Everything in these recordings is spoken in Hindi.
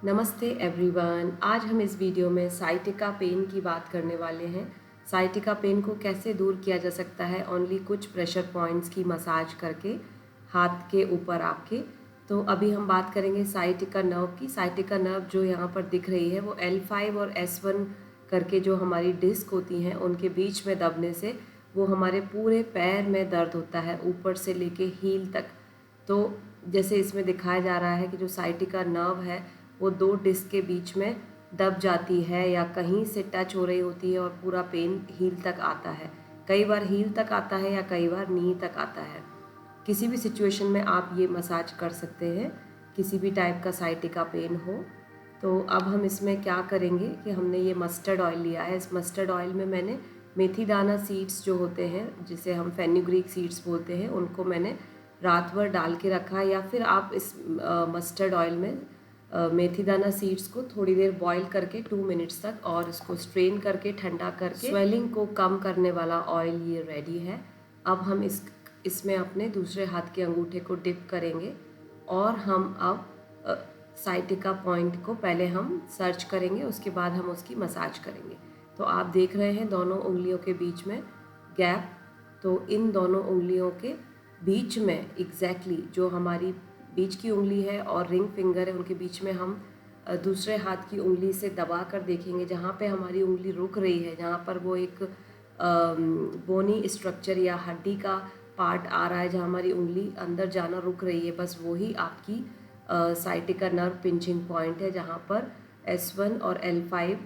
नमस्ते एवरीवन। आज हम इस वीडियो में साइटिका पेन की बात करने वाले हैं। साइटिका पेन को कैसे दूर किया जा सकता है ओनली कुछ प्रेशर पॉइंट्स की मसाज करके हाथ के ऊपर आपके। तो अभी हम बात करेंगे साइटिका नर्व की। साइटिका नर्व जो यहाँ पर दिख रही है वो L5 और S1 करके जो हमारी डिस्क होती हैं उनके बीच में दबने से वो हमारे पूरे पैर में दर्द होता है, ऊपर से लेके हील तक। तो जैसे इसमें दिखाया जा रहा है कि जो साइटिका नर्व है वो दो डिस्क के बीच में दब जाती है या कहीं से टच हो रही होती है और पूरा पेन हील तक आता है। कई बार हील तक आता है या कई बार नी तक आता है। किसी भी सिचुएशन में आप ये मसाज कर सकते हैं, किसी भी टाइप का साइटिका पेन हो। तो अब हम इसमें क्या करेंगे कि हमने ये मस्टर्ड ऑयल लिया है। इस मस्टर्ड ऑयल में मैंने मेथी दाना सीड्स जो होते हैं, जिसे हम फेनुग्रीक सीड्स बोलते हैं, उनको मैंने रात भर डाल के रखा है। या फिर आप इस मस्टर्ड ऑयल में मेथी दाना सीड्स को थोड़ी देर बॉईल करके 2 मिनट्स तक और इसको स्ट्रेन करके ठंडा करके स्वेलिंग को कम करने वाला ऑयल ये रेडी है। अब हम इसमें अपने दूसरे हाथ के अंगूठे को डिप करेंगे और हम अब साइटिका पॉइंट को पहले हम सर्च करेंगे, उसके बाद हम उसकी मसाज करेंगे। तो आप देख रहे हैं दोनों उंगलियों के बीच में गैप। तो इन दोनों उंगलियों के बीच में एग्जैक्टली जो हमारी बीच की उंगली है और रिंग फिंगर है उनके बीच में हम दूसरे हाथ की उंगली से दबा कर देखेंगे। जहाँ पे हमारी उंगली रुक रही है, जहाँ पर वो एक बोनी स्ट्रक्चर या हड्डी का पार्ट आ रहा है, जहाँ हमारी उंगली अंदर जाना रुक रही है, बस वही आपकी साइटिका नर्व पिंचिंग पॉइंट है, जहाँ पर S1 और L5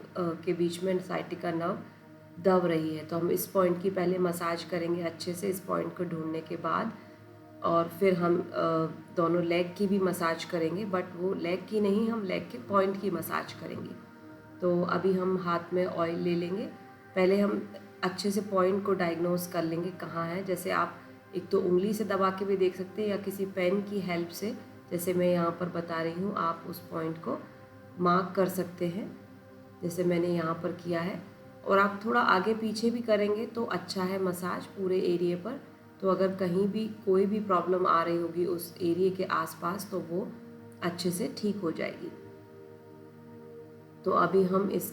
के बीच में साइटिका नर्व दब रही है। तो हम इस पॉइंट की पहले मसाज करेंगे अच्छे से, इस पॉइंट को ढूंढने के बाद, और फिर हम दोनों लेग की भी मसाज करेंगे, बट वो लेग की नहीं, हम लेग के पॉइंट की मसाज करेंगे। तो अभी हम हाथ में ऑयल ले लेंगे। पहले हम अच्छे से पॉइंट को डायग्नोज कर लेंगे कहाँ है। जैसे आप एक तो उंगली से दबा के भी देख सकते हैं या किसी पेन की हेल्प से, जैसे मैं यहाँ पर बता रही हूँ, आप उस पॉइंट को मार्क कर सकते हैं जैसे मैंने यहाँ पर किया है। और आप थोड़ा आगे पीछे भी करेंगे तो अच्छा है मसाज पूरे एरिया पर। तो अगर कहीं भी कोई भी प्रॉब्लम आ रही होगी उस एरिया के आसपास तो वो अच्छे से ठीक हो जाएगी। तो अभी हम इस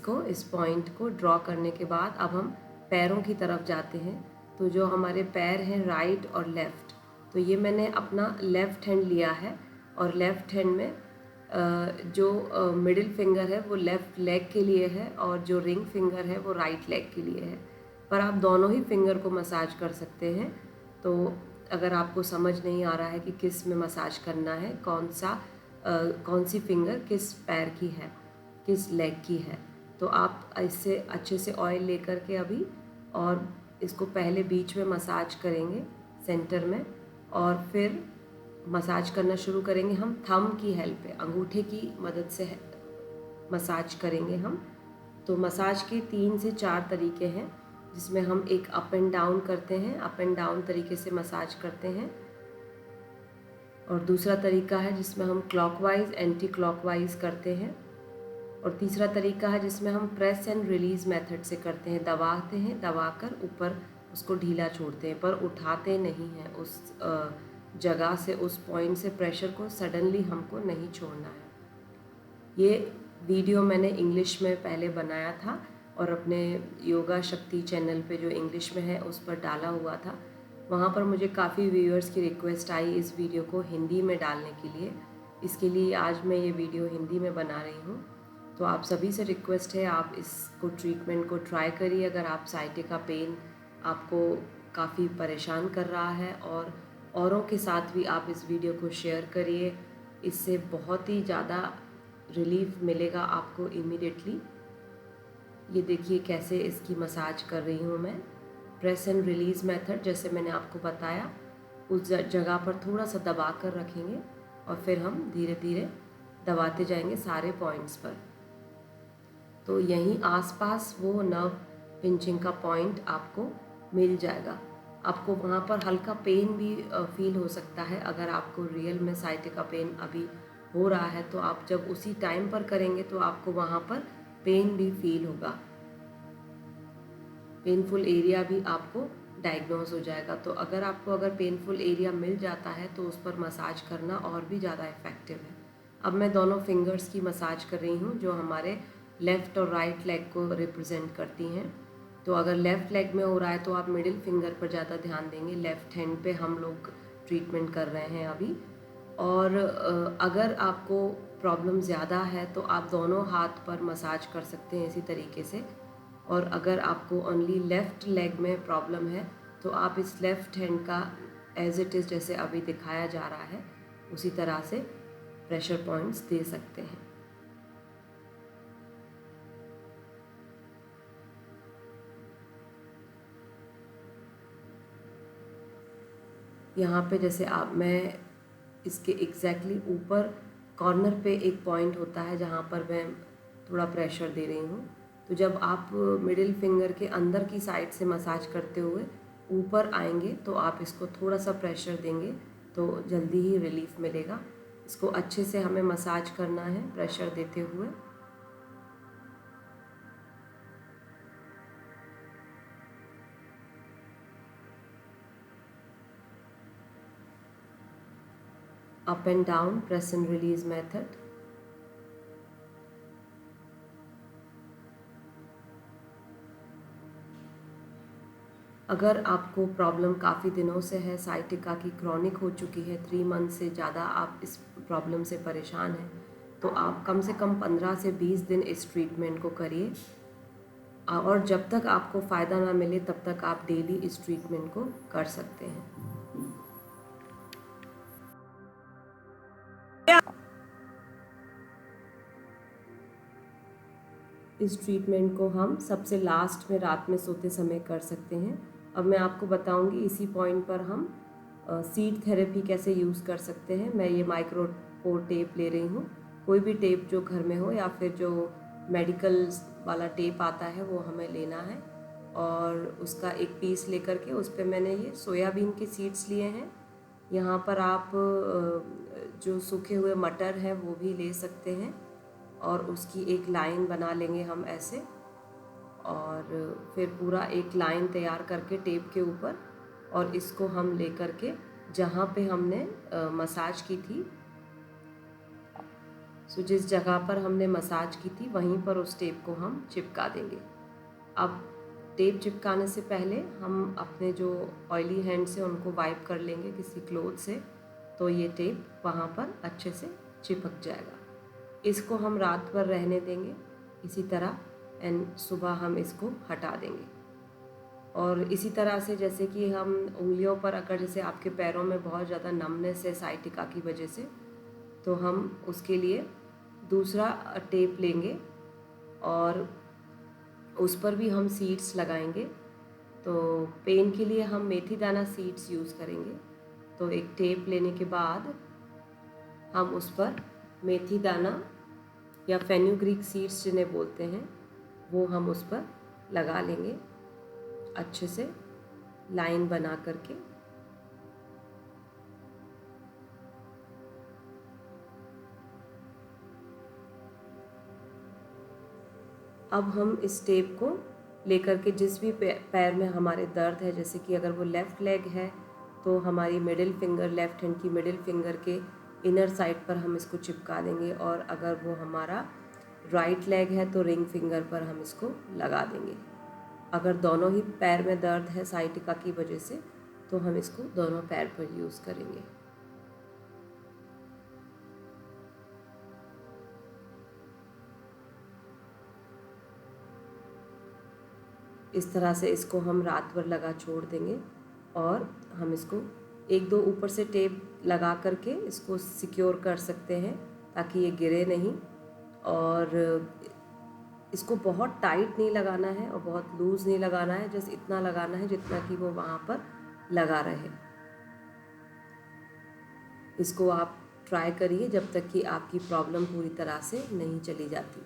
पॉइंट को ड्रॉ करने के बाद अब हम पैरों की तरफ जाते हैं। तो जो हमारे पैर हैं राइट और लेफ़्ट, तो ये मैंने अपना लेफ़्ट हैंड लिया है और लेफ़्ट हैंड में जो मिडिल फिंगर है वो लेफ़्ट लेग के लिए है और जो रिंग फिंगर है वो राइट लेग के लिए है। पर आप दोनों ही फिंगर को मसाज कर सकते हैं। तो अगर आपको समझ नहीं आ रहा है कि किस में मसाज करना है, कौन सी फिंगर किस पैर की है, किस लेग की है, तो आप इससे अच्छे से ऑयल लेकर के अभी और इसको पहले बीच में मसाज करेंगे सेंटर में, और फिर मसाज करना शुरू करेंगे हम थंब की हेल्प पे, अंगूठे की मदद से मसाज करेंगे हम। तो मसाज के 3 से 4 तरीके हैं, जिसमें हम एक अप एंड डाउन करते हैं, अप एंड डाउन तरीके से मसाज करते हैं, और दूसरा तरीका है जिसमें हम क्लॉकवाइज एंटी क्लॉकवाइज करते हैं, और तीसरा तरीका है जिसमें हम प्रेस एंड रिलीज़ मेथड से करते हैं, दबाते हैं, दबाकर ऊपर उसको ढीला छोड़ते हैं पर उठाते नहीं हैं उस जगह से, उस पॉइंट से प्रेशर को सडनली हमको नहीं छोड़ना है। ये वीडियो मैंने इंग्लिश में पहले बनाया था और अपने योगा शक्ति चैनल पे जो इंग्लिश में है उस पर डाला हुआ था। वहाँ पर मुझे काफ़ी व्यूअर्स की रिक्वेस्ट आई इस वीडियो को हिंदी में डालने के लिए, इसके लिए आज मैं ये वीडियो हिंदी में बना रही हूँ। तो आप सभी से रिक्वेस्ट है, आप इसको ट्रीटमेंट को ट्राई करिए अगर आप साइटिका पेन आपको काफ़ी परेशान कर रहा है, और औरों के साथ भी आप इस वीडियो को शेयर करिए। इससे बहुत ही ज़्यादा रिलीफ मिलेगा आपको इमीडिएटली। ये देखिए कैसे इसकी मसाज कर रही हूँ मैं, प्रेस एंड रिलीज़ मेथड जैसे मैंने आपको बताया, उस जगह पर थोड़ा सा दबा कर रखेंगे और फिर हम धीरे धीरे दबाते जाएंगे सारे पॉइंट्स पर। तो यहीं आसपास वो नर्व पिंचिंग का पॉइंट आपको मिल जाएगा। आपको वहाँ पर हल्का पेन भी फील हो सकता है। अगर आपको रियल में साइटिका पेन अभी हो रहा है तो आप जब उसी टाइम पर करेंगे तो आपको वहाँ पर पेन भी फील होगा, पेनफुल एरिया भी आपको डायग्नोज हो जाएगा। तो अगर पेनफुल एरिया मिल जाता है तो उस पर मसाज करना और भी ज़्यादा इफ़ेक्टिव है। अब मैं दोनों फिंगर्स की मसाज कर रही हूँ जो हमारे लेफ़्ट और राइट लेग को रिप्रेजेंट करती हैं। तो अगर लेफ़्ट लेग में हो रहा है तो आप मिडिल फिंगर पर ज़्यादा ध्यान देंगे। लेफ़्ट हैंड पे हम लोग ट्रीटमेंट कर रहे हैं अभी। और अगर आपको प्रॉब्लम ज़्यादा है तो आप दोनों हाथ पर मसाज कर सकते हैं इसी तरीके से। और अगर आपको ओनली लेफ़्ट लेग में प्रॉब्लम है तो आप इस लेफ़्ट हैंड का एज इट इज़ जैसे अभी दिखाया जा रहा है उसी तरह से प्रेशर पॉइंट्स दे सकते हैं। यहाँ पे जैसे मैं इसके एग्जैक्टली ऊपर कॉर्नर पे एक पॉइंट होता है जहाँ पर मैं थोड़ा प्रेशर दे रही हूँ। तो जब आप मिडिल फिंगर के अंदर की साइड से मसाज करते हुए ऊपर आएंगे तो आप इसको थोड़ा सा प्रेशर देंगे तो जल्दी ही रिलीफ मिलेगा। इसको अच्छे से हमें मसाज करना है प्रेशर देते हुए। Up and down press and release method. अगर आपको प्रॉब्लम काफ़ी दिनों से है, साइटिका की क्रॉनिक हो चुकी है, 3 मंथ से ज़्यादा आप इस प्रॉब्लम से परेशान हैं, तो आप कम से कम 15 से 20 दिन इस ट्रीटमेंट को करिए। और जब तक आपको फ़ायदा ना मिले तब तक आप डेली इस ट्रीटमेंट को कर सकते हैं। इस ट्रीटमेंट को हम सबसे लास्ट में रात में सोते समय कर सकते हैं। अब मैं आपको बताऊंगी इसी पॉइंट पर हम सीड थेरेपी कैसे यूज़ कर सकते हैं। मैं ये माइक्रोपोर टेप ले रही हूँ। कोई भी टेप जो घर में हो या फिर जो मेडिकल वाला टेप आता है वो हमें लेना है और उसका एक पीस लेकर के उस पर मैंने ये सोयाबीन के सीड्स लिए हैं। यहाँ पर आप जो सूखे हुए मटर हैं वो भी ले सकते हैं और उसकी एक लाइन बना लेंगे हम ऐसे, और फिर पूरा एक लाइन तैयार करके टेप के ऊपर, और इसको हम लेकर के जहाँ पे हमने मसाज की थी, सो जिस जगह पर हमने मसाज की थी वहीं पर उस टेप को हम चिपका देंगे। अब टेप चिपकाने से पहले हम अपने जो ऑयली हैंड से उनको वाइप कर लेंगे किसी क्लॉथ से, तो ये टेप वहाँ पर अच्छे से चिपक जाएगा। इसको हम रात भर रहने देंगे इसी तरह एंड सुबह हम इसको हटा देंगे। और इसी तरह से जैसे कि हम उंगलियों पर अगर जैसे आपके पैरों में बहुत ज़्यादा नमनेस है साइटिका की वजह से, तो हम उसके लिए दूसरा टेप लेंगे और उस पर भी हम सीड्स लगाएंगे। तो पेन के लिए हम मेथी दाना सीड्स यूज़ करेंगे। तो एक टेप लेने के बाद हम उस पर मेथी दाना या फेन्यूग्रीक सीड्स जिन्हें बोलते हैं वो हम उस पर लगा लेंगे अच्छे से लाइन बना करके। अब हम इस टेप को लेकर के जिस भी पैर में हमारे दर्द है, जैसे कि अगर वो लेफ़्ट लेग है तो हमारी मिडिल फिंगर, लेफ़्ट हैंड की मिडिल फिंगर के इनर साइड पर हम इसको चिपका देंगे, और अगर वो हमारा राइट लेग है तो रिंग फिंगर पर हम इसको लगा देंगे। अगर दोनों ही पैर में दर्द है साइटिका की वजह से तो हम इसको दोनों पैर पर यूज़ करेंगे। इस तरह से इसको हम रात भर लगा छोड़ देंगे और हम इसको एक दो ऊपर से टेप लगा करके इसको सिक्योर कर सकते हैं ताकि ये गिरे नहीं। और इसको बहुत टाइट नहीं लगाना है और बहुत लूज़ नहीं लगाना है, जस्ट इतना लगाना है जितना कि वो वहाँ पर लगा रहे। इसको आप ट्राई करिए जब तक कि आपकी प्रॉब्लम पूरी तरह से नहीं चली जाती।